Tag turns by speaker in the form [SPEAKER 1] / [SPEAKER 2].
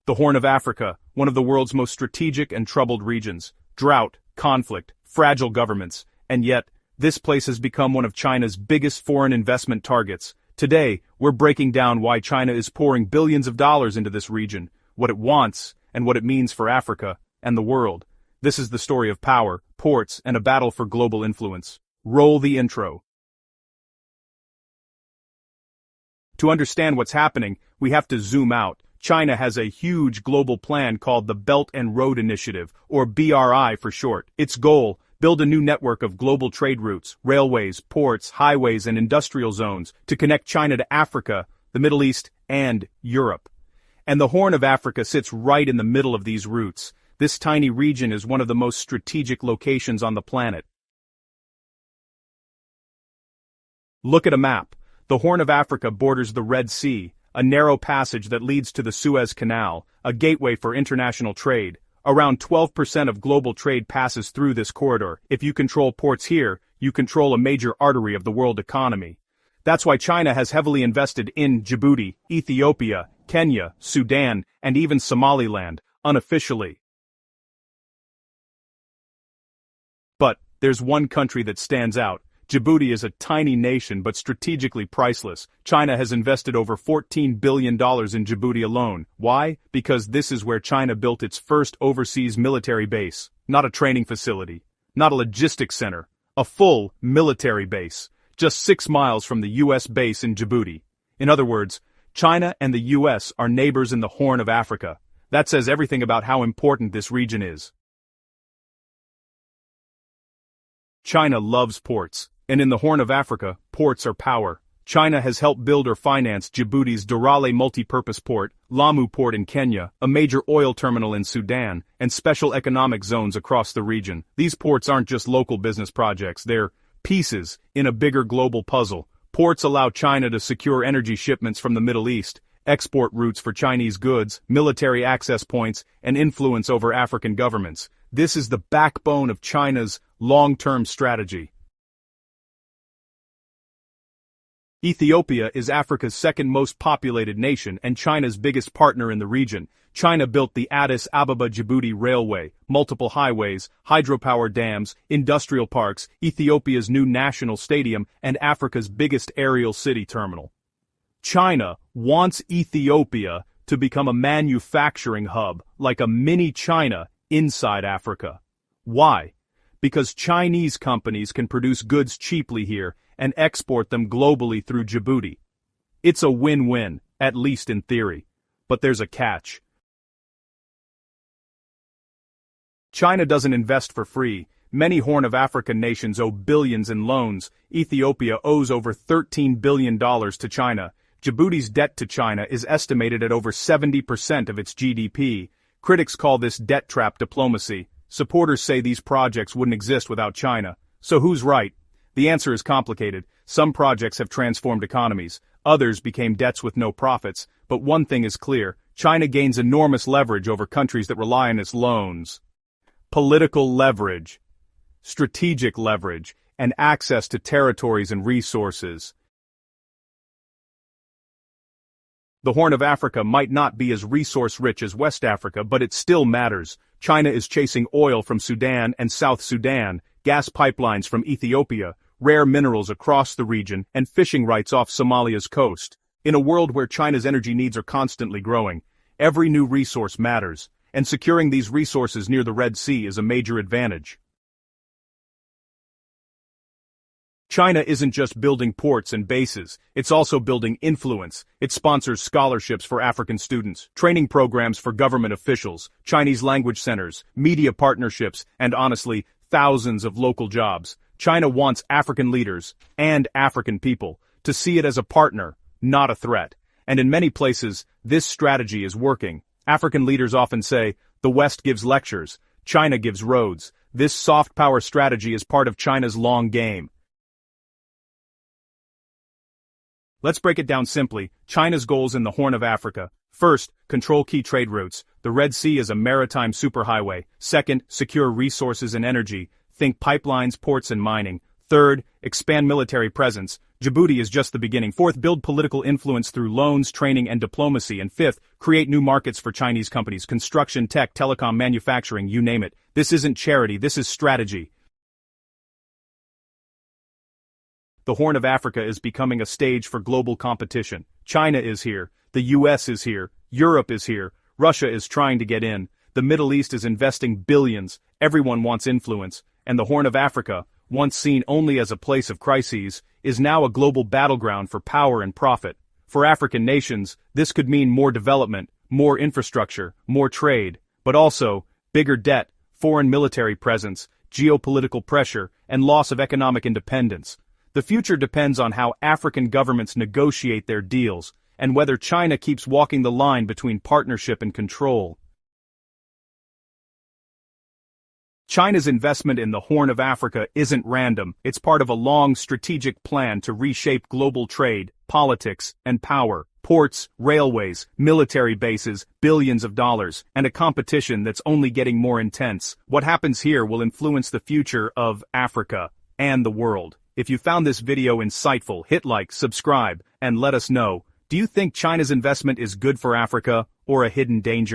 [SPEAKER 1] The Horn of Africa, one of the world's most strategic and troubled regions. Drought, conflict, fragile governments, and yet, this place has become one of China's biggest foreign investment targets. Today, we're breaking down why China is pouring billions of dollars into this region, what it wants, and what it means for Africa and the world. This is the story of power, ports, and a battle for global influence. Roll the intro. To understand what's happening, we have to zoom out. China has a huge global plan called the Belt and Road Initiative, or BRI for short. Its goal: build a new network of global trade routes, railways, ports, highways, and industrial zones to connect China to Africa, the Middle East, and Europe. And the Horn of Africa sits right in the middle of these routes. This tiny region is one of the most strategic locations on the planet. Look at a map. The Horn of Africa borders the Red Sea, a narrow passage that leads to the Suez Canal, a gateway for international trade. Around 12% of global trade passes through this corridor. If you control ports here, you control a major artery of the world economy. That's why China has heavily invested in Djibouti, Ethiopia, Kenya, Sudan, and even Somaliland, unofficially. But there's one country that stands out. Djibouti is a tiny nation but strategically priceless. China has invested over $14 billion in Djibouti alone. Why? Because this is where China built its first overseas military base. Not a training facility, not a logistics center, a full military base, just 6 miles from the US base in Djibouti. In other words, China and the US are neighbors in the Horn of Africa. That says everything about how important this region is. China loves ports. And in the Horn of Africa, ports are power. China has helped build or finance Djibouti's Dorale multipurpose port, Lamu port in Kenya, a major oil terminal in Sudan, and special economic zones across the region. These ports aren't just local business projects, they're pieces in a bigger global puzzle. Ports allow China to secure energy shipments from the Middle East, export routes for Chinese goods, military access points, and influence over African governments. This is the backbone of China's long-term strategy. Ethiopia is Africa's second most populated nation and China's biggest partner in the region. China built the Addis Ababa-Djibouti Railway, multiple highways, hydropower dams, industrial parks, Ethiopia's new national stadium, and Africa's biggest aerial city terminal. China wants Ethiopia to become a manufacturing hub, like a mini China inside Africa. Why? Because Chinese companies can produce goods cheaply here and export them globally through Djibouti. It's a win-win, at least in theory. But there's a catch. China doesn't invest for free. Many Horn of Africa nations owe billions in loans. Ethiopia owes over $13 billion to China. Djibouti's debt to China is estimated at over 70% of its GDP. Critics call this debt trap diplomacy. Supporters say these projects wouldn't exist without China. So who's right? The answer is complicated. Some projects have transformed economies. Others became debts with no profits. But one thing is clear. China gains enormous leverage over countries that rely on its loans. Political leverage, strategic leverage, and access to territories and resources. The Horn of Africa might not be as resource-rich as West Africa, but it still matters. China is chasing oil from Sudan and South Sudan, gas pipelines from Ethiopia, rare minerals across the region, and fishing rights off Somalia's coast. In a world where China's energy needs are constantly growing, every new resource matters, and securing these resources near the Red Sea is a major advantage. China isn't just building ports and bases, it's also building influence. It sponsors scholarships for African students, training programs for government officials, Chinese language centers, media partnerships, and honestly, thousands of local jobs. China wants African leaders, and African people, to see it as a partner, not a threat. And in many places, this strategy is working. African leaders often say, the West gives lectures, China gives roads. This soft power strategy is part of China's long game. Let's break it down simply. China's goals in the Horn of Africa. First, control key trade routes. The Red Sea is a maritime superhighway. Second, secure resources and energy. Think pipelines, ports, and mining. Third, expand military presence. Djibouti is just the beginning. 4th, build political influence through loans, training, and diplomacy. And 5th, create new markets for Chinese companies. Construction, tech, telecom, manufacturing, you name it. This isn't charity, this is strategy. The Horn of Africa is becoming a stage for global competition. China is here, the US is here, Europe is here, Russia is trying to get in, the Middle East is investing billions, everyone wants influence, and the Horn of Africa, once seen only as a place of crises, is now a global battleground for power and profit. For African nations, this could mean more development, more infrastructure, more trade, but also bigger debt, foreign military presence, geopolitical pressure, and loss of economic independence. The future depends on how African governments negotiate their deals, and whether China keeps walking the line between partnership and control. China's investment in the Horn of Africa isn't random, it's part of a long strategic plan to reshape global trade, politics, and power. Ports, railways, military bases, billions of dollars, and a competition that's only getting more intense. What happens here will influence the future of Africa and the world. If you found this video insightful, hit like, subscribe, and let us know. Do you think China's investment is good for Africa, or a hidden danger?